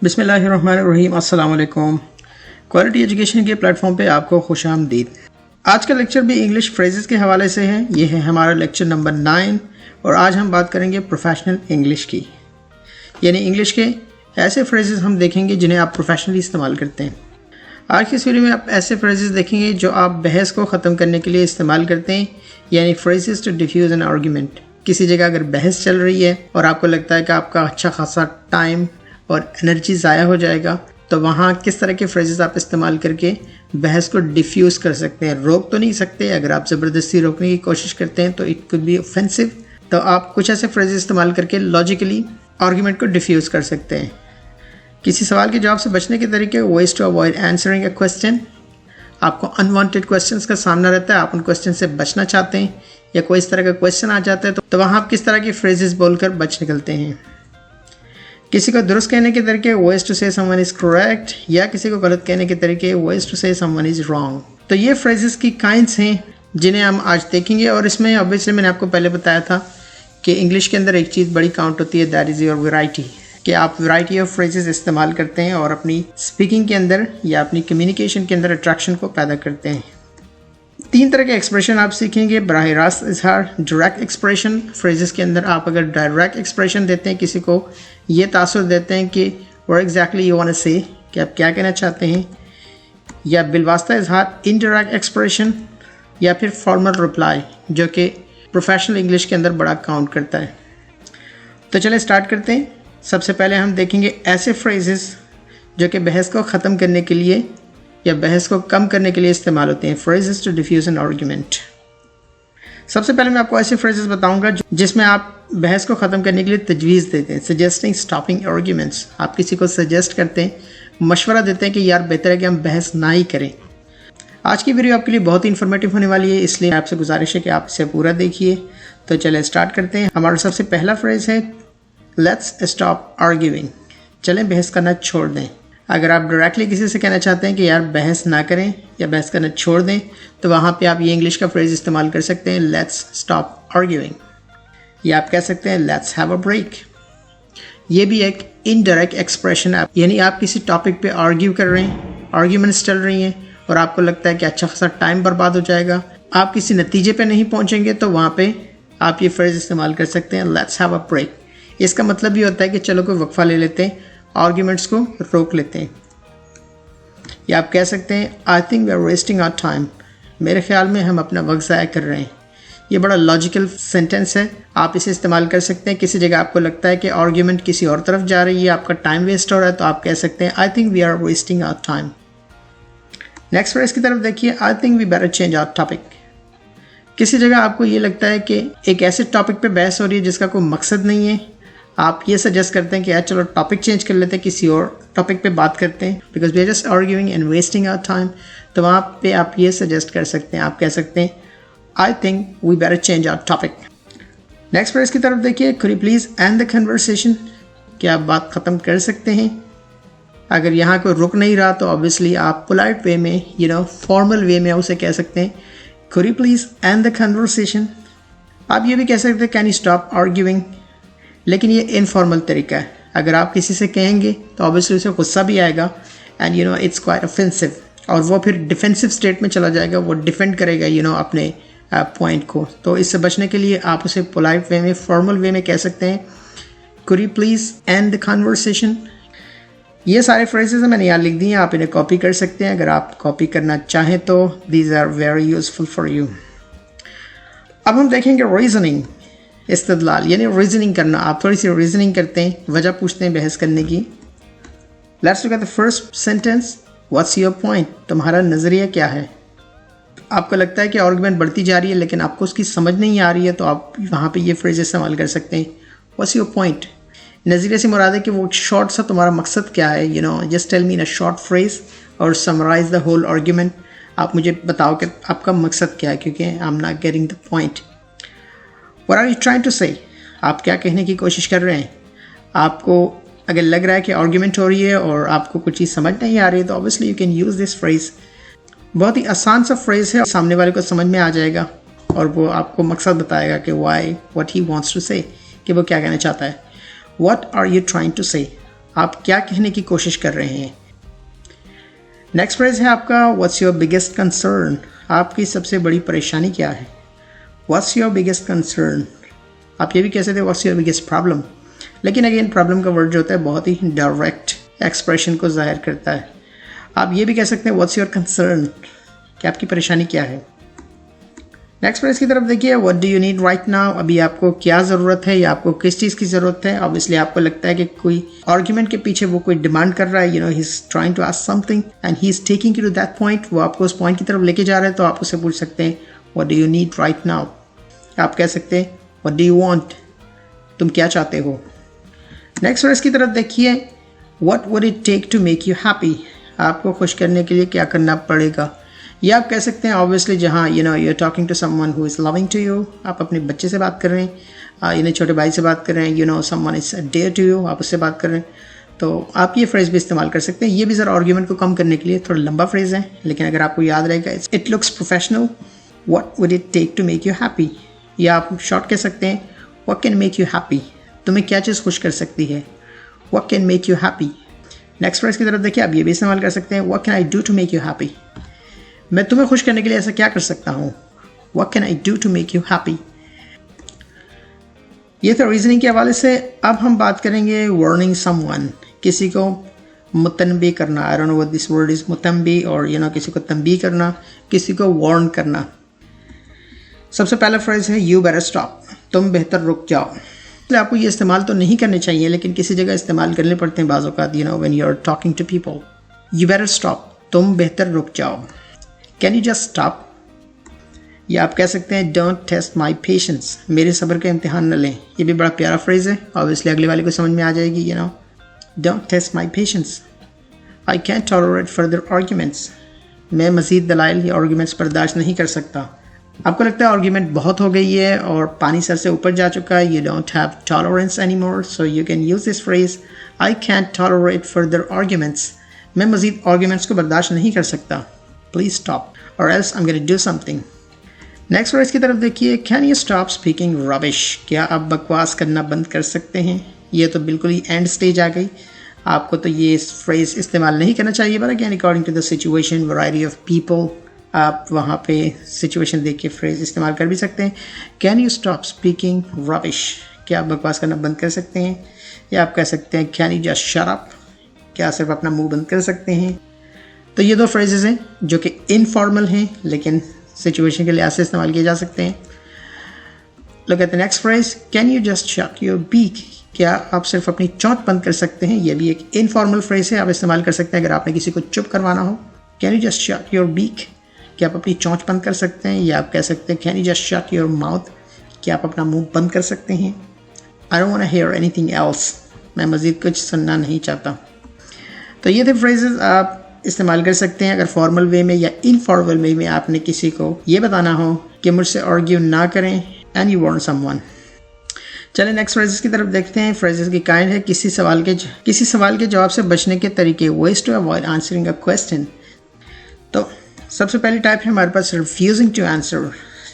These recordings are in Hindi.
बिस्मिल्लाहिर्रहमानिर्रहीम। अस्सलाम वालेकुम। क्वालिटी एजुकेशन के प्लेटफॉर्म पे आपको खुशामदीद। आज का लेक्चर भी इंग्लिश फ्रेजेस के हवाले से है। ये है हमारा लेक्चर नंबर 9 और आज हम बात करेंगे प्रोफेशनल इंग्लिश की, यानी इंग्लिश के ऐसे फ्रेजेस हम देखेंगे जिन्हें आप प्रोफेशनली इस्तेमाल करते हैं। आज की इस वीडियो में आप ऐसे फ्रेजेस देखेंगे जो आप बहस को ख़त्म करने के लिए इस्तेमाल करते हैं, यानी phrases to diffuse an argument. किसी जगह अगर बहस चल रही है और आपको लगता है कि आपका अच्छा खासा टाइम और एनर्जी ज़ाया हो जाएगा, तो वहाँ किस तरह के फ्रेजेस आप इस्तेमाल करके बहस को डिफ्यूज़ कर सकते हैं। रोक तो नहीं सकते, अगर आप ज़बरदस्ती रोकने की कोशिश करते हैं तो इट कुड बी ऑफेंसिव। तो आप कुछ ऐसे फ्रेजेस इस्तेमाल करके लॉजिकली आर्गूमेंट को डिफ्यूज़ कर सकते हैं। किसी सवाल के जवाब से बचने के तरीके ways to avoid answering a question. आपको अनवांटेड क्वेश्चंस का सामना रहता है, आप उन क्वेश्चन से बचना चाहते हैं या कोई इस तरह का क्वेश्चन आ जाता है तो वहाँ आप किस तरह की फ्रेजेस बोलकर बच निकलते हैं। किसी को दुरुस्त कहने के तरीके ways to say someone is correct, या किसी को गलत कहने के तरीके ways to say someone is wrong. तो ये फ्रेजेस की काइंड्स हैं जिन्हें हम आज देखेंगे। और इसमें ऑब्वियसली मैंने आपको पहले बताया था कि इंग्लिश के अंदर एक चीज़ बड़ी काउंट होती है, दैट इज़ योर वैरायटी, कि आप वैरायटी ऑफ फ्रेजेस इस्तेमाल करते हैं और अपनी स्पीकिंग के अंदर या अपनी कम्युनिकेशन के अंदर अट्रैक्शन को पैदा करते हैं। 3 तरह के एक्सप्रेशन आप सीखेंगे। बराह रास्त इजहार, डायरेक्ट एक्सप्रेशन। फ्रेजेस के अंदर आप अगर डायरेक्ट एक्सप्रेशन देते हैं, किसी को ये तासुर देते हैं कि what exactly you want to say, कि आप क्या कहना चाहते हैं। या बिलवास्ता इजहार, इनडायरेक्ट एक्सप्रेशन। या फिर फॉर्मल रिप्लाई, जो कि प्रोफेशनल इंग्लिश के अंदर बड़ा काउंट करता है। तो चले स्टार्ट करते हैं। सबसे पहले हम देखेंगे ऐसे फ्रेजेस जो कि बहस को ख़त्म करने के लिए या बहस को कम करने के लिए इस्तेमाल होते हैं। Phrases to diffuse an argument. सबसे पहले मैं आपको ऐसे फ्रेजेस बताऊंगा जिसमें आप बहस को ख़त्म करने के लिए तजवीज़ देते हैं। सजेस्टिंग स्टॉपिंग आर्गूमेंट्स, आप किसी को सजेस्ट करते हैं, मशवरा देते हैं कि यार बेहतर है कि हम बहस ना ही करें। आज की वीडियो आपके लिए बहुत ही इन्फॉर्मेटिव होने वाली है, इसलिए आपसे गुजारिश है कि आप इसे पूरा देखिए। तो चलें स्टार्ट करते हैं। हमारा सबसे पहला फ्रेज़ है लेट्स स्टॉप आर्ग्यूइंग, चलें बहस करना छोड़ दें। अगर आप डायरेक्टली किसी से कहना चाहते हैं कि यार बहस ना करें या बहस करना छोड़ दें, तो वहाँ पे आप ये इंग्लिश का फ्रेज़ इस्तेमाल कर सकते हैं, लेट्स स्टॉप आर्ग्यूइंग। या आप कह सकते हैं लेट्स हैव अ ब्रेक। ये भी एक इनडायरेक्ट एक्सप्रेशन है, यानी आप किसी टॉपिक पे आर्ग्यू कर रहे हैं, आर्ग्यूमेंट्स चल रही हैं और आपको लगता है कि अच्छा खासा टाइम बर्बाद हो जाएगा, आप किसी नतीजे पे नहीं पहुँचेंगे, तो वहाँ पे आप ये फ्रेज़ इस्तेमाल कर सकते हैं, लेट्स हैव अ ब्रेक। इसका मतलब ये होता है कि चलो कोई वक्फा ले लेते हैं, आर्ग्यूमेंट्स को रोक लेते हैं। या आप कह सकते हैं I think we are wasting our time, मेरे ख्याल में हम अपना वक्त ज़ाया कर रहे हैं। ये बड़ा लॉजिकल सेंटेंस है, आप इसे इस्तेमाल कर सकते हैं। किसी जगह आपको लगता है कि आर्ग्यूमेंट किसी और तरफ जा रही है, आपका टाइम वेस्ट हो रहा है, तो आप कह सकते हैं I think we are wasting our time. Next phrase की तरफ देखिए, I think we better change our topic. किसी जगह आपको ये लगता है कि एक ऐसे टॉपिक पे बहस हो रही है जिसका कोई मकसद नहीं है, आप ये सजेस्ट करते हैं कि यार चलो टॉपिक चेंज कर लेते हैं, किसी और टॉपिक पे बात करते हैं, because we are just arguing and wasting our time. तो वहाँ पे आप ये सजेस्ट कर सकते हैं, आप कह सकते हैं I think we better change our topic. Next phrase की तरफ देखिए, could you please end the conversation, क्या आप बात ख़त्म कर सकते हैं। अगर यहाँ कोई रुक नहीं रहा तो ऑब्वियसली आप पोलाइट वे में फॉर्मल वे में उसे कह सकते हैं, could you please end the conversation. आप ये भी कह सकते हैं कैन यू स्टॉप आर्ग्यूइंग, लेकिन ये इनफॉर्मल तरीका है। अगर आप किसी से कहेंगे तो ऑब्वियसली उसे गुस्सा भी आएगा एंड इट्स क्वाइट ऑफेंसिव, और वो फिर डिफेंसिव स्टेट में चला जाएगा, वो डिफेंड करेगा अपने पॉइंट को। तो इससे बचने के लिए आप उसे पोलाइट वे में, फॉर्मल वे में कह सकते हैं, could you please end the conversation. ये सारे फ्रेजेस मैंने यहाँ लिख दिए हैं, आप इन्हें कॉपी कर सकते हैं अगर आप कॉपी करना चाहें तो। These are very useful for you. अब हम देखेंगे रीजनिंग, इस्तदलाल, यानी रीजनिंग करना। आप थोड़ी सी रीजनिंग करते हैं, वजह पूछते हैं बहस करने की। Let's look at the first sentence, what's your point, तुम्हारा नज़रिया क्या है। आपको लगता है कि आर्गुमेंट बढ़ती जा रही है लेकिन आपको उसकी समझ नहीं आ रही है, तो आप वहाँ पे ये फ्रेज इस्तेमाल कर सकते हैं, व्हाट्स योर पॉइंट। नज़रिए से मुराद है कि वो शॉर्ट सा तुम्हारा मकसद क्या है, just tell me in a short phrase और समराइज द होल आर्गुमेंट। आप मुझे बताओ कि आपका मकसद क्या है, क्योंकि I am not getting the point. What are you trying to say, आप क्या कहने की कोशिश कर रहे हैं। आपको अगर लग रहा है कि आर्गुमेंट हो रही है और आपको कुछ चीज़ समझ नहीं आ रही है, तो obviously you can use this phrase. बहुत ही आसान सा फ्रेज है, सामने वाले को समझ में आ जाएगा और वो आपको मकसद बताएगा कि what he wants to say, कि वो क्या कहना चाहता है। What are you trying to say, आप क्या कहने की कोशिश कर रहे हैं। नेक्स्ट फ्रेज है आपका व्हाट्स योर बिगेस्ट कंसर्न। आपकी सबसे बड़ी परेशानी क्या है। What's your biggest concern. आप ये भी कह सकते हैं व्हाट्स योर बिगेस्ट प्रॉब्लम, लेकिन अगेन प्रॉब्लम का वर्ड जो होता है बहुत ही डायरेक्ट एक्सप्रेशन को जाहिर करता है। आप ये भी कह सकते हैं व्हाट्स योर कंसर्न, कि आपकी परेशानी क्या है। नेक्स्ट फ्रेज की तरफ देखिए, what do you need right now. अभी आपको क्या ज़रूरत है या आपको किस चीज़ की ज़रूरत है। ऑब्वियसली आपको लगता है कि कोई आर्ग्यूमेंट के पीछे वो कोई डिमांड कर रहा है, you know he is trying to ask something and he is taking you to that point. वो आपको उस पॉइंट की तरफ लेके जा रहे हैं, तो आप उससे पूछ सकते हैं what do you need right now. आप कह सकते हैं व्हाट डू यू वांट, तुम क्या चाहते हो। नेक्स्ट फ्रेज की तरफ देखिए, what would it take to make you happy. आपको खुश करने के लिए क्या करना पड़ेगा। या आप कह सकते हैं ऑब्वियसली जहाँ you are talking to someone who is loving to you. आप अपने बच्चे से बात कर रहे हैं, छोटे भाई से बात कर रहे हैं, someone is dear to you, आप उससे बात कर रहे हैं, तो आप ये फ्रेज़ भी इस्तेमाल कर सकते हैं। ये भी ज़रा आर्ग्यूमेंट को कम करने के लिए थोड़ा लंबा फ्रेज़ है, लेकिन अगर आपको याद रहेगा it looks professional. What would it take to make you happy. या आप शॉर्ट कह सकते हैं what can make you happy. तुम्हें क्या चीज़ खुश कर सकती है। What can make you happy. Next phrase की तरफ देखिए, आप ये भी इस्तेमाल कर सकते हैं what can I do to make you happy. मैं तुम्हें खुश करने के लिए ऐसा क्या कर सकता हूँ। What can I do to make you happy. ये तो रीजनिंग के हवाले से। अब हम बात करेंगे वार्निंग समवन, किसी को मुतनबी करना। I don't know what this word is, मुतनबी, और किसी को तंबी करना, किसी को वार्न करना। सबसे पहला फ्रेज है यू बेटर स्टॉप, तुम बेहतर रुक जाओ। आपको ये इस्तेमाल तो नहीं करने चाहिए, लेकिन किसी जगह इस्तेमाल करने पड़ते हैं बाज़ औक़ात, when you are talking to people. You better stop, तुम बेहतर रुक जाओ। Can you just stop. या आप कह सकते हैं डोंट टेस्ट माई पेशेंस, मेरे सब्र का इम्तिहान न लें। ये भी बड़ा प्यारा फ्रेज है, ऑब्वियसली अगले वाले को समझ में आ जाएगी। Don't test my patience. I can tolerate further arguments, मैं मज़ीद दलाइल या आर्ग्यूमेंट्स बर्दाश्त नहीं कर सकता। आपको लगता है आर्ग्यूमेंट बहुत हो गई है और पानी सर से ऊपर जा चुका है, you don't have tolerance any more, so you can use this phrase I can tolerate further arguments. मैं मज़ीद आर्ग्यूमेंट्स को बर्दाश्त नहीं कर सकता, प्लीज़ स्टॉप और else I am going to do something. Next phrase की तरफ देखिए, can you stop speaking rubbish, क्या आप बकवास करना बंद कर सकते हैं। ये तो बिल्कुल ही एंड स्टेज आ गई, आपको तो ये फ्रेज इस्तेमाल नहीं करना चाहिए, but again according to the situation, variety of people, आप वहाँ पे सिचुएशन देख के फ्रेज इस्तेमाल कर भी सकते हैं। Can you stop speaking rubbish, क्या आप बकवास करना बंद कर सकते हैं। या आप कह सकते हैं can you just shut up, क्या सिर्फ अपना मुंह बंद कर सकते हैं। तो ये दो फ्रेजेस हैं जो कि इनफॉर्मल हैं, लेकिन सिचुएशन के लिहाज से इस्तेमाल किए जा सकते हैं। Look at the next phrase, can you just shut your beak, क्या आप सिर्फ अपनी चोंच बंद कर सकते हैं। यह भी एक इनफॉर्मल फ्रेज है, आप इस्तेमाल कर सकते हैं अगर आपने किसी को चुप करवाना हो। Can you just shut your beak, क्या आप अपनी चोंच बंद कर सकते हैं। या आप कह सकते हैं can you just shut your mouth, क्या आप अपना मुंह बंद कर सकते हैं। I don't want to hear anything else, मैं मज़ीद कुछ सुनना नहीं चाहता। तो ये थे फ्रेजेस आप इस्तेमाल कर सकते हैं अगर फॉर्मल वे में या इनफॉर्मल वे में आपने किसी को ये बताना हो कि मुझसे आर्ग्यू ना करें एंड यू वांट समवन। चलिए नेक्स्ट फ्रेजेस की तरफ देखते हैं। फ्रेजेस की काइंड है किसी सवाल के जवाब से बचने के तरीके, ways to avoid answering a question. तो सबसे पहली टाइप है हमारे पास रिफ्यूजिंग टू आंसर,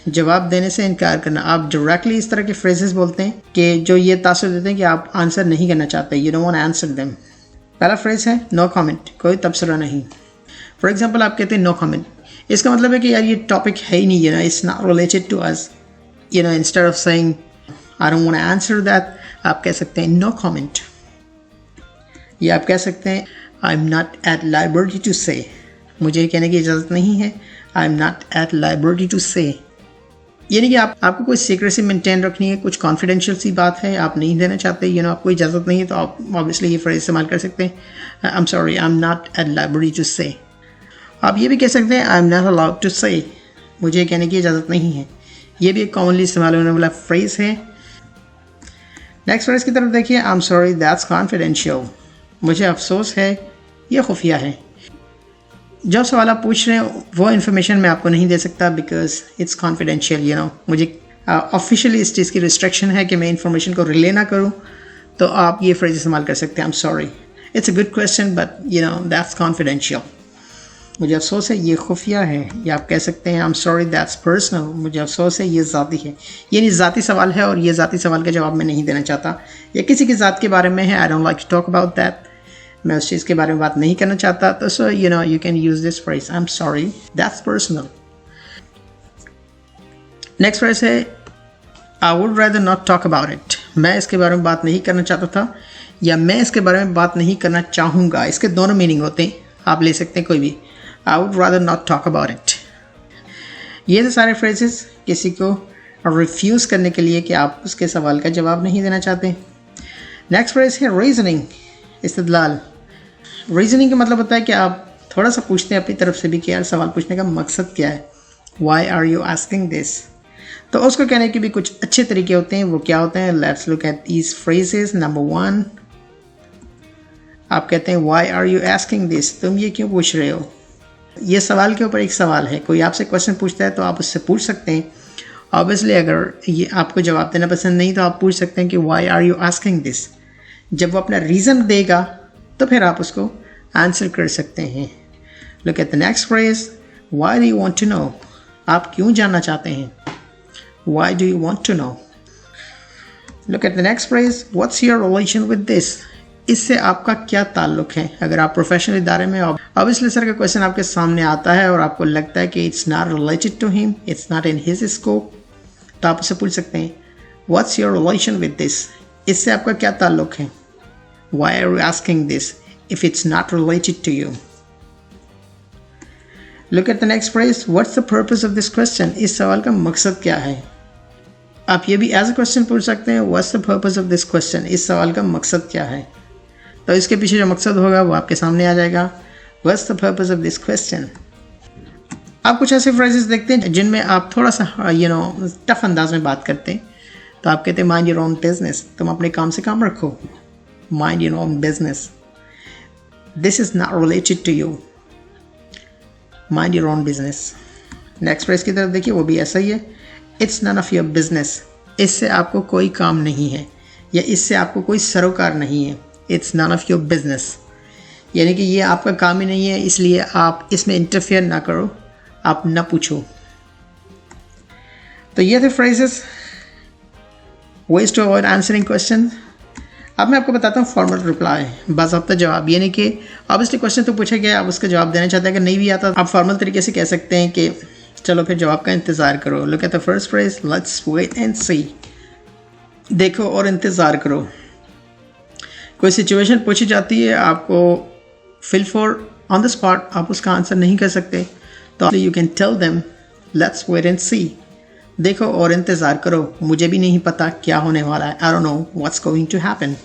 जवाब देने से इनकार करना। आप डायरेक्टली इस तरह के फ्रेजेस बोलते हैं कि जो ये तासुर देते हैं कि आप आंसर नहीं करना चाहते, you don't want to answer them. पहला फ्रेज है नो कमेंट, कोई तबसरा नहीं। फॉर एग्जांपल आप कहते हैं नो कमेंट, इसका मतलब है कि यार ये टॉपिक है ही नहीं, it's not related to us. Instead of saying I don't want to answer that, आप कह सकते हैं नो कमेंट। या आप कह सकते हैं I am not at liberty to say, मुझे कहने की इजाज़त नहीं है। I am not at liberty to say, यानी कि आपको कोई सीक्रेसी मेंटेन रखनी है, कुछ कॉन्फिडेंशियल सी बात है, आप नहीं देना चाहते, आपको इजाज़त नहीं है, तो आप ऑब्वियसली ये फ्रेज इस्तेमाल कर सकते हैं I am sorry I am not at liberty to say. आप ये भी कह सकते हैं I am not allowed to say, मुझे कहने की इजाज़त नहीं है। ये भी एक कॉमनली इस्तेमाल होने वाला फ्रेज है। नेक्स्ट फ्रेज की तरफ देखिए, I am sorry that's confidential, मुझे अफसोस है ये खुफिया है। जो सवाल आप पूछ रहे हैं वो इन्फॉर्मेशन मैं आपको नहीं दे सकता बिकॉज इट्स कॉन्फिडेंशियल, मुझे ऑफिशियली इस चीज़ की रिस्ट्रिक्शन है कि मैं इन्फॉर्मेशन को रिले ना करूं, तो आप ये फ्रेज इस्तेमाल कर सकते हैं I am sorry it's a good question but that's confidential, मुझे अफसोस है ये खुफिया है। या आप कह सकते हैं I am sorry that's personal, मुझे अफसोस है ये ज़ाती है, यानी ज़ाती सवाल है और ये ज़ाती सवाल का जवाब मैं नहीं देना चाहता, या किसी की ज़ात के बारे में है I don't like to talk about that, मैं उस चीज़ के बारे में बात नहीं करना चाहता, तो so you can use this phrase, I am sorry, that's personal. Next phrase है I would rather not talk about it. मैं इसके बारे में बात नहीं करना चाहता था, या मैं इसके बारे में बात नहीं करना चाहूँगा। इसके दोनों मीनिंग होते हैं, आप ले सकते हैं कोई भी। आई would rather not talk about it. ये थे सारे फ्रेजेस किसी को रिफ्यूज़ करने के लिए कि आप उसके सवाल का जवाब नहीं देना चाहते। नेक्स्ट फ्रेज है रीजनिंग, इस्तदलाल। रीजनिंग का मतलब होता है कि आप थोड़ा सा पूछते हैं अपनी तरफ से भी कि यार सवाल पूछने का मकसद क्या है, why are you asking this. तो उसको कहने के भी कुछ अच्छे तरीके होते हैं। वो क्या होते हैं? Let's look at these phrases. Number 1, आप कहते हैं why are you asking this, तुम ये क्यों पूछ रहे हो। ये सवाल के ऊपर एक सवाल है, कोई आपसे क्वेश्चन पूछता है तो आप उससे पूछ सकते हैं। ऑब्वियसली अगर ये आपको जवाब देना पसंद नहीं तो आप पूछ सकते हैं कि why are you asking this. जब वो अपना रीज़न देगा तो फिर आप उसको आंसर कर सकते हैं। Look at the next phrase, why do you want to know, आप क्यों जानना चाहते हैं, why do you want to know. Look at the next phrase, what's your relation with this, इससे आपका क्या ताल्लुक है। अगर आप प्रोफेशनल इदारे में, ऑब्वियसली सर का क्वेश्चन आपके सामने आता है और आपको लगता है कि it's not related to him, it's not in his scope, तो आप उससे पूछ सकते हैं what's your relation with this, इससे आपका क्या ताल्लुक है, why are you asking this if it's not related to you. Look at the next phrase, what's the purpose of this question, इस सवाल का मकसद क्या है। आप ये भी एज अ क्वेश्चन पूछ सकते हैं, what's the purpose of this question, इस सवाल का मकसद क्या है। तो इसके पीछे जो मकसद होगा वो आपके सामने आ जाएगा, what's the purpose of this question. आप कुछ ऐसे फ्रेजेस देखते हैं जिनमें आप थोड़ा सा टफ अंदाज में बात करते हैं। तो आप कहते हैं माइंड योर ओन बिजनेस, तुम अपने काम से काम रखो, mind your own business, this is not related to you, mind your own business. Next phrase की तरफ देखिए, वो भी ऐसा ही है, it's none of your business, इससे आपको कोई काम नहीं है या इससे आपको कोई सरोकार नहीं है। It's none of your business, यानी कि ये आपका काम ही नहीं है, इसलिए आप इसमें इंटरफेयर ना करो, आप ना पूछो। तो ये थे phrases ways to avoid answering question. अब मैं आपको बताता हूँ फॉर्मल रिप्लाई, बाज़ाब्ता जवाब, यानी कि ऑब्वियसली क्वेश्चन तो पूछा गया, आप उसका जवाब देना चाहते हैं। अगर नहीं भी आता आप फॉर्मल तरीके से कह सकते हैं कि चलो फिर जवाब का इंतज़ार करो। Look at the first phrase, let's wait and see, देखो और इंतज़ार करो। कोई सिचुएशन पूछी जाती है, आपको feel for on the spot आप उसका आंसर नहीं कर सकते, तो you can tell them let's wait and see, देखो और इंतज़ार करो, मुझे भी नहीं पता क्या होने वाला है, I don't know what's going to happen.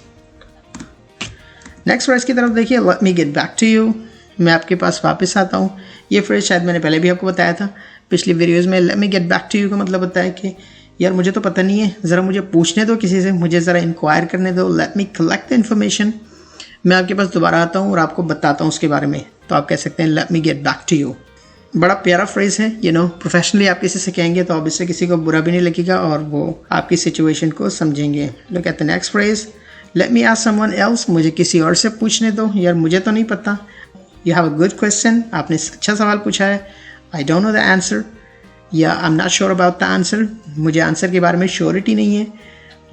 Next phrase की तरफ देखिए, let me get back to you, मैं आपके पास वापस आता हूँ। ये फ्रेज शायद मैंने पहले भी आपको बताया था पिछली वीडियोज़ में। Let me get back to you का मतलब होता है कि यार मुझे तो पता नहीं है, ज़रा मुझे पूछने दो किसी से, मुझे ज़रा इंक्वायर करने दो, let me collect the information, मैं आपके पास दोबारा आता हूँ और आपको बताता हूँ उसके बारे में। तो आप कह सकते हैं let me get back to you. बड़ा प्यारा फ्रेज है, प्रोफेशनली आप किसी से कहेंगे तो ऑब्वियसली किसी को बुरा भी नहीं लगेगा और वो आपकी सिचुएशन को समझेंगे। Look at the next phrase, late me ask someone else, मुझे किसी और से पूछने दो, यार मुझे तो नहीं पता। You have a good question, आपने अच्छा सवाल पूछा है, I don't know the answer, या I am not sure about the answer, मुझे आंसर के बारे में श्योरिटी नहीं है।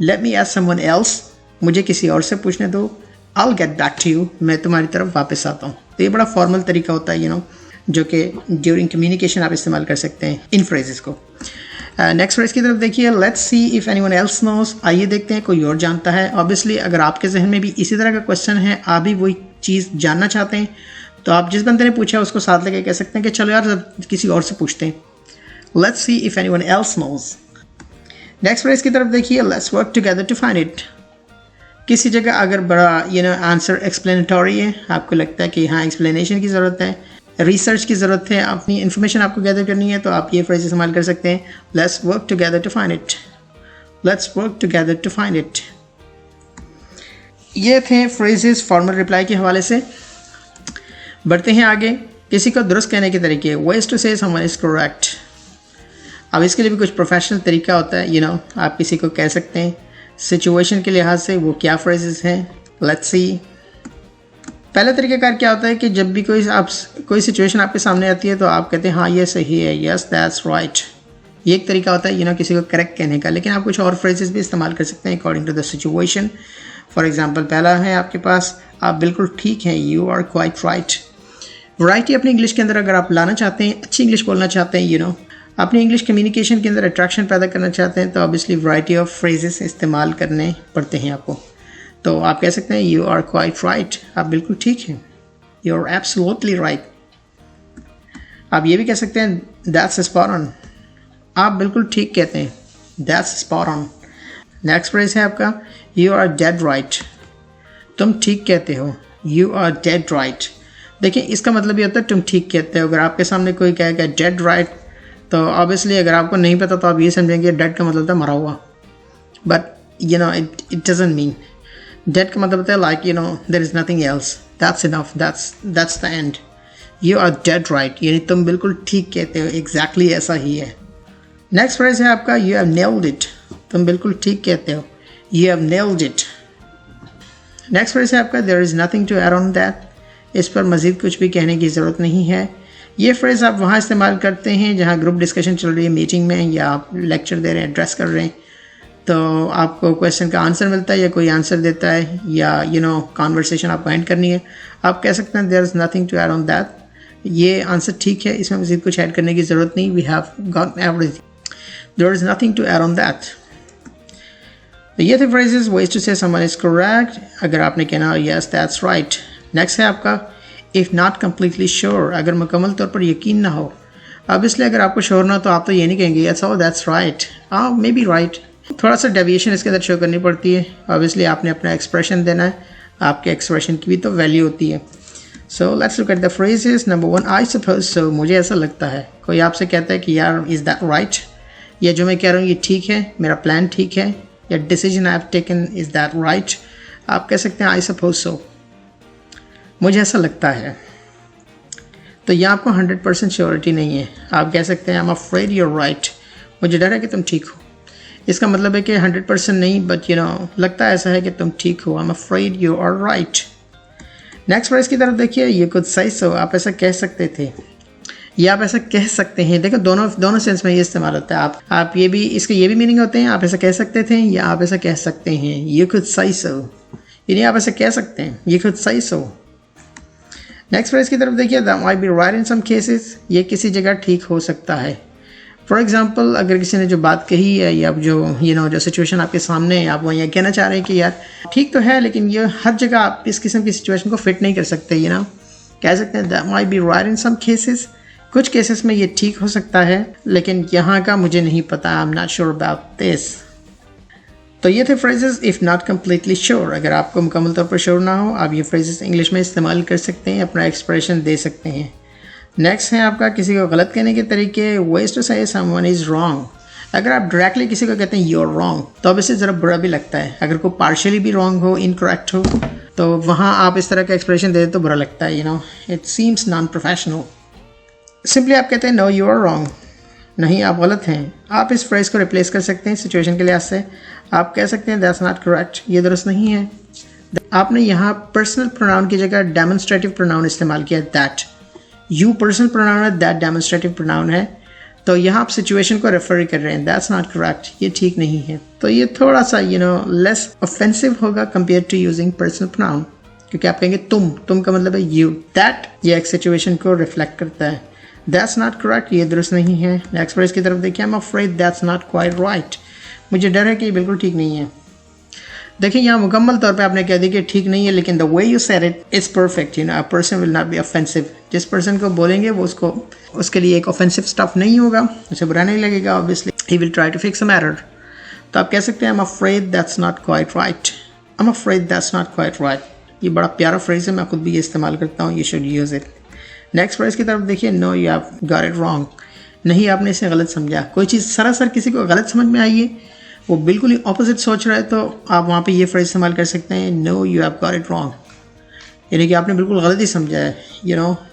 Let me ask someone else, मुझे किसी और से पूछने दो, I will get back to you, मैं तुम्हारी तरफ वापस आता हूँ। तो ये बड़ा फॉर्मल तरीका होता है जो कि ड्यूरिंग कम्युनिकेशन आप इस्तेमाल कर सकते हैं इन फ्रेजेस को। नेक्स्ट फ्रेज की तरफ देखिए, let's see if anyone else knows, आइए देखते हैं कोई और जानता है। ऑब्वियसली अगर आपके जहन में भी इसी तरह का क्वेश्चन है, आप भी वही चीज़ जानना चाहते हैं, तो आप जिस बंदे ने पूछा उसको साथ लेके कह सकते हैं कि चलो यार किसी और से पूछते हैं, let's see if anyone else knows. Next phrase की तरफ देखिए, let's work together to find it. किसी जगह अगर बड़ा आंसर एक्सप्लेनेटरी है, आपको लगता है कि हाँ एक्सप्लेनेशन की ज़रूरत है, रिसर्च की ज़रूरत है, अपनी इन्फॉर्मेशन आपको गैदर करनी है, तो आप ये फ्रेज इस्तेमाल कर सकते हैं, let's work together to find it, let's work together to find it. ये थे फ्रेजेस फॉर्मल रिप्लाई के हवाले से। बढ़ते हैं आगे, किसी को दुरुस्त कहने के तरीके, ways to say someone is correct. अब इसके लिए भी कुछ प्रोफेशनल तरीका होता है, आप किसी को कह सकते हैं सिचुएशन के लिहाज से वो क्या फ्रेजेस हैं। लेट्स सी, पहला तरीकाकार क्या होता है कि जब भी कोई सिचुएशन आपके सामने आती है तो आप कहते हैं हाँ ये सही है, यस दैट्स राइट। ये एक तरीका होता है किसी को करेक्ट कहने का। लेकिन आप कुछ और फ्रेजेस भी इस्तेमाल कर सकते हैं according to the situation. For example पहला है आपके पास, आप बिल्कुल ठीक हैं, you are quite right. Variety अपनी इंग्लिश के अंदर अगर आप लाना चाहते हैं, अच्छी इंग्लिश बोलना चाहते हैं, अपनी इंग्लिश कम्युनिकेशन के अंदर अट्रैक्शन पैदा करना चाहते हैं, तो ऑब्वियसली वैरायटी ऑफ फ्रेजेस इस्तेमाल करने पड़ते हैं आपको। तो आप कह सकते हैं यू आर क्वाइट राइट, आप बिल्कुल ठीक हैं, यू आर एब्सोल्युटली राइट। आप ये भी कह सकते हैं दैट्स स्पॉट ऑन, आप बिल्कुल ठीक कहते हैं, that's spot on. Next phrase है आपका यू आर डेड राइट, तुम ठीक कहते हो, यू आर डेड राइट। देखिए इसका मतलब ये होता है तुम ठीक कहते हो। अगर आपके सामने कोई कहेगा डेड राइट, तो ऑब्वियसली अगर आपको नहीं पता तो आप ये समझेंगे डेड का मतलब था मरा हुआ, but it doesn't mean. Dead का मतलब होता है like there is nothing else, that's enough, that's the end. You are dead right यानी तुम बिल्कुल ठीक कहते हो, एग्जैक्टली ऐसा ही है। नेक्स्ट फ्रेज है आपका यू हैव नेल्ड इट, तुम बिल्कुल ठीक कहते हो, you have nailed it. Next phrase है आपका there is nothing to add on that, इस पर मज़ीद कुछ भी कहने की ज़रूरत नहीं है। ये फ्रेज़ आप वहाँ इस्तेमाल करते हैं जहाँ ग्रुप डिस्कशन चल रही है मीटिंग में, या आप लेक्चर दे रहे हैं, एड्रेस कर रहे हैं, तो आपको क्वेश्चन का आंसर मिलता है या कोई आंसर देता है, या कॉन्वर्सेशन आपको एंड करनी है, आप कह सकते हैं there is nothing to add on that, ये आंसर ठीक है, इसमें मज़ीद कुछ ऐड करने की ज़रूरत नहीं, we have got everything, there is nothing to add on that. तो ये थे phrases ways to say someone is correct, अगर आपने कहना यस दैट्स राइट। नेक्स्ट है आपका इफ़ नॉट कम्प्लीटली श्योर, अगर मुकम्मल तौर पर यकीन ना हो। अब इसलिए अगर आपको श्योर ना हो तो आप तो ये नहीं कहेंगे yes that's right, may be right, थोड़ा सा डेविएशन इसके अंदर शो करनी पड़ती है। ऑब्वियसली आपने अपना एक्सप्रेशन देना है, आपके एक्सप्रेशन की भी तो वैल्यू होती है। So let's look at the phrases. Number 1 I suppose so, मुझे ऐसा लगता है। कोई आपसे कहता है कि यार इज़ दैट राइट, या जो मैं कह रहा हूँ ये ठीक है, मेरा प्लान ठीक है, या decision I have taken is that right, आप कह सकते हैं आई सपोज सो, मुझे ऐसा लगता है। तो यहाँ आपको 100% श्योरिटी नहीं है, आप कह सकते हैं I am afraid you are right, मुझे डर है कि तुम ठीक हो। इसका मतलब है कि 100% नहीं, बट लगता है ऐसा है कि तुम ठीक हो, I am afraid you are right. Next phrase की तरफ देखिए, ये कुछ सही सो, आप ऐसा कह सकते थे, या आप ऐसा कह सकते हैं। देखो दोनों सेंस में ये इस्तेमाल होता है। आप ये भी, इसके ये भी मीनिंग होते हैं, आप ऐसा कह सकते थे या आप ऐसा कह सकते हैं, ये कुछ सही सो, यानी आप ऐसा कह सकते हैं, ये कुछ सही सो। नेक्स्ट फ्रेज की तरफ देखिए, that might be right in some cases, ये किसी जगह ठीक हो सकता है। फॉर एग्जांपल अगर किसी ने जो बात कही है, या जो जो सिचुएशन आपके सामने है, आप वो ये कहना चाह रहे हैं कि यार ठीक तो है, लेकिन ये हर जगह आप इस किस्म की सिचुएशन को फिट नहीं कर सकते, कह सकते हैं that might be right in some cases, कुछ केसेस में ये ठीक हो सकता है, लेकिन यहाँ का मुझे नहीं पता, आई am not sure about this. तो ये थे phrases if not completely sure, अगर आपको मुकम्मल तौर पर श्योर ना हो, आप ये फ्रेजेस इंग्लिश में इस्तेमाल कर सकते हैं, अपना एक्सप्रेशन दे सकते हैं। नेक्स्ट है आपका किसी को गलत कहने के तरीके, ways to say someone is wrong. अगर आप डायरेक्टली किसी को कहते हैं यू आर रॉन्ग, तो अब इससे ज़रा बुरा भी लगता है। अगर कोई पार्शियली भी रॉन्ग हो, इनकरेक्ट हो, तो वहाँ आप इस तरह का एक्सप्रेशन दे तो बुरा लगता है, it seems non professional. Simply आप कहते हैं नो यू आर रॉन्ग, नहीं आप गलत हैं। आप इस फ्रेज को रिप्लेस कर सकते हैं सिचुएशन के लिहाज से, आप कह सकते हैं दैट्स नॉट करेक्ट, ये दुरुस्त नहीं है। आपने यहाँ पर्सनल प्रोनाउन की जगह डेमोन्स्ट्रेटिव प्रोनाउन इस्तेमाल किया, दैट। यू पर्सनल प्रोनाउन है, दैट डेमोन्स्ट्रेटिव प्रोनाउन है, तो यहाँ आप सिचुएशन को रेफर कर रहे हैं, दैट्स नॉट करेक्ट, ये ठीक नहीं है। तो ये थोड़ा सा लेस ऑफेंसिव होगा compare to using personal pronoun, क्योंकि आप कहेंगे तुम का मतलब है यू। दैट ये एक सिचुएशन को रिफ्लेक्ट करता है। दैट्स नॉट करेक्ट, ये दुरुस्त नहीं है। नेक्स्ट फ्रेज की तरफ देखिए, I am afraid that's not quite right, मुझे डर है कि ये बिल्कुल ठीक नहीं है। देखिए यहाँ मुकम्मल तौर पे आपने कह दिया कि ठीक नहीं है, लेकिन the way you said it is perfect, a person will not be offensive. जिस पर्सन को बोलेंगे वो उसके लिए एक ऑफेंसिव स्टफ नहीं होगा, उसे बुरा नहीं लगेगा, obviously he will try to fix a matter. तो आप कह सकते हैं I am afraid that's not quite right, I am afraid that's not quite right. ये बड़ा प्यारा फ्रेज है, मैं खुद भी ये इस्तेमाल करता हूँ, you should use it. Next phrase की तरफ देखिए, no you have got it wrong, नहीं आपने इसे गलत समझा। कोई चीज़ सरासर किसी को गलत समझ में आई है, वो बिल्कुल ही ऑपोजिट सोच रहा है, तो आप वहाँ पे ये फ्रेज इस्तेमाल कर सकते हैं, no you have got it wrong, यानी कि आपने बिल्कुल गलत ही समझा है।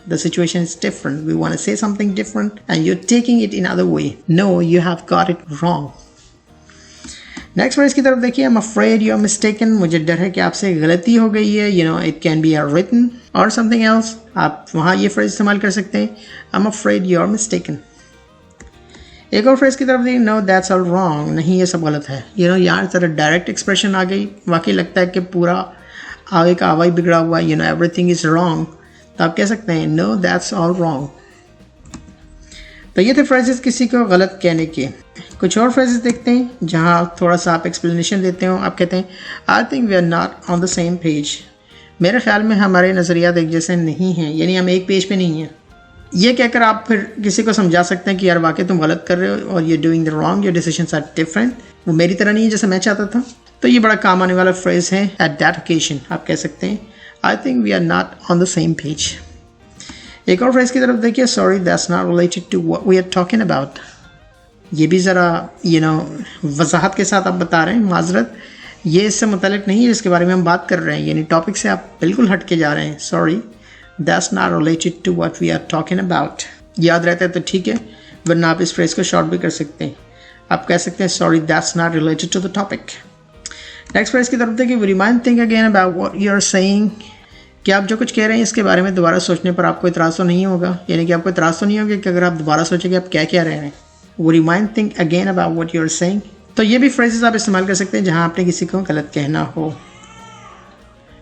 The situation is different, we want to say something different and you are taking it in other way, no you have got it wrong. Next phrase की तरफ देखिए, I am afraid you are mistaken, मुझे डर है कि आपसे गलती हो गई है। It can be a written or something else, आप वहाँ ये फ्रेज इस्तेमाल कर सकते हैं, I am afraid you are mistaken. एक और फ्रेज की तरफ देखिए, नो दैट्स ऑल रॉन्ग, नहीं ये सब गलत है। यहाँ तरह डायरेक्ट एक्सप्रेशन आ गई, वाकई लगता है कि पूरा आगे का आवाज़ बिगड़ा हुआ है, एवरीथिंग इज़ रॉन्ग, तो आप कह सकते हैं नो दैट्स ऑल रॉन्ग। तो ये थे फ्रेजेस किसी को गलत कहने के। कुछ और फ्रेजेस देखते हैं जहाँ थोड़ा सा आप एक्सप्लेनेशन देते हो। आप कहते हैं I think we are not on the same page, मेरे ख्याल में हमारे नज़रियात एक जैसे नहीं हैं, यानी हम एक पेज पे नहीं हैं। ये कहकर आप फिर किसी को समझा सकते हैं कि यार वाकई तुम गलत कर रहे हो और you doing the wrong, your decisions are different, वो मेरी तरह नहीं है जैसे मैं चाहता था। तो ये बड़ा काम आने वाला फ्रेज है। एट दैट ओकेजन आप कह सकते हैं I think we are not on the same page. एक और फ्रेज की तरफ देखिए, sorry that's not related to what we are talking about. ये भी ज़रा वजाहत के साथ आप बता रहे हैं, माजरत ये इससे मुतल्लिक नहीं है जिसके बारे में हम बात कर रहे हैं, यानी टॉपिक से आप बिल्कुल हट के जा रहे हैं। Sorry that's not related to what we are talking about. याद रहता है तो ठीक है, वरना आप इस फ्रेज को शॉर्ट भी कर सकते हैं। आप कह सकते हैं sorry that's not related to the topic. Next phrase की तरफ देखिए, remind think again about what you are saying. कि आप जो कुछ कह रहे हैं इसके बारे में दोबारा सोचने पर आपको इतराज़ तो नहीं होगा, यानी कि आपको इतराज़ तो नहीं होगा कि अगर आप दोबारा सोचेंगे आप क्या कह रहे हैं। वो remind think again about what you are saying. तो ये भी फ्रेजेस आप इस्तेमाल कर सकते हैं जहाँ आपने किसी को गलत कहना हो।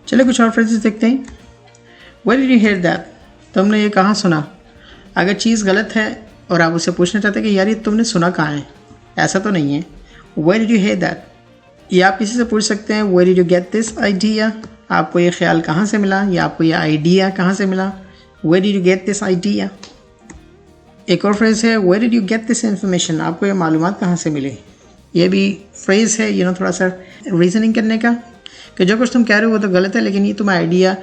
चलिए कुछ और फ्रेजेस देखते हैं। Where did you hear that, तुमने ये कहाँ सुना। अगर चीज़ गलत है और आप उससे पूछना चाहते हैं कि यार ये तुमने सुना कहाँ है, ऐसा तो नहीं है। Where did you hear that, ये आप किसी से पूछ सकते हैं where did you get this idea, आपको ये ख्याल कहाँ से मिला या आपको ये आइडिया कहाँ से मिला। Where did you get this idea. एक और फ्रेज़ है where did you get this information, आपको ये मालूमात कहाँ से मिली। ये भी फ्रेज़ है थोड़ा सा रीजनिंग करने का कि जो कुछ तुम कह रहे हो वो तो गलत है, लेकिन ये तुम्हें आइडिया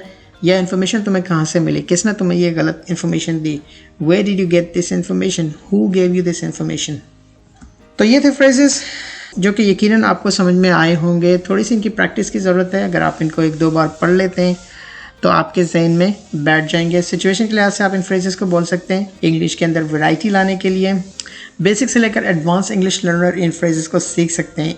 या इन्फॉर्मेशन तुम्हें कहाँ से मिली, किसने तुम्हें ये गलत इन्फॉर्मेशन दी। Where did you get this information, who gave you this information. तो ये थे फ्रेजेस जो कि यकीनन आपको समझ में आए होंगे। थोड़ी सी इनकी प्रैक्टिस की ज़रूरत है। अगर आप इनको एक दो बार पढ़ लेते हैं तो आपके जहन में बैठ जाएंगे। सिचुएशन के लिहाज से आप इन फ्रेजेस को बोल सकते हैं। इंग्लिश के अंदर वैरायटी लाने के लिए बेसिक से लेकर एडवांस इंग्लिश लर्नर इन फ्रेजेस को सीख सकते हैं।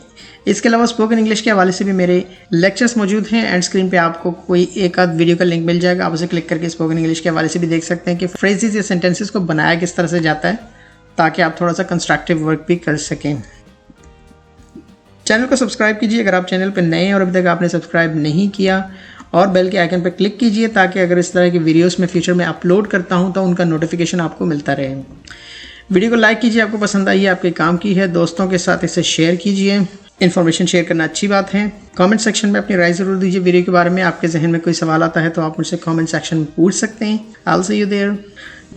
इसके अलावा स्पोकन इंग्लिश के हवाले से भी मेरे लेक्चर्स मौजूद हैं। एंड स्क्रीन पे आपको कोई एक आध वीडियो का लिंक मिल जाएगा, आप उसे क्लिक करके स्पोकन इंग्लिश के हवाले से भी देख सकते हैं कि फ्रेजेस या सेंटेंसेस को बनाया किस तरह से जाता है, ताकि आप थोड़ा सा कंस्ट्रक्टिव वर्क भी कर सकें। चैनल को सब्सक्राइब कीजिए अगर आप चैनल पर नए हैं और अभी तक आपने सब्सक्राइब नहीं किया, और बेल के आइकन पर क्लिक कीजिए ताकि अगर इस तरह की वीडियोस में फ्यूचर में अपलोड करता हूं तो उनका नोटिफिकेशन आपको मिलता रहे। वीडियो को लाइक कीजिए, आपको पसंद आई है, आपके काम की है। दोस्तों के साथ इसे शेयर कीजिए। इन्फॉर्मेशन शेयर करना अच्छी बात है। कमेंट सेक्शन में अपनी राय ज़रूर दीजिए वीडियो के बारे में। आपके जहन में कोई सवाल आता है तो आप मुझसे कमेंट सेक्शन में पूछ सकते हैं। I will see you there.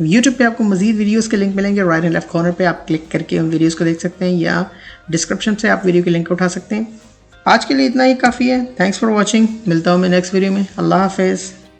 YouTube पे आपको मजीद वीडियोस के लिंक मिलेंगे, राइट एंड लेफ्ट कॉर्नर पे आप क्लिक करके उन वीडियोस को देख सकते हैं या डिस्क्रिप्शन से आप वीडियो के लिंक उठा सकते हैं। आज के लिए इतना ही काफ़ी है। Thanks for watching. मिलता हूँ मैं नेक्स्ट वीडियो में। अल्लाह हाफिज़।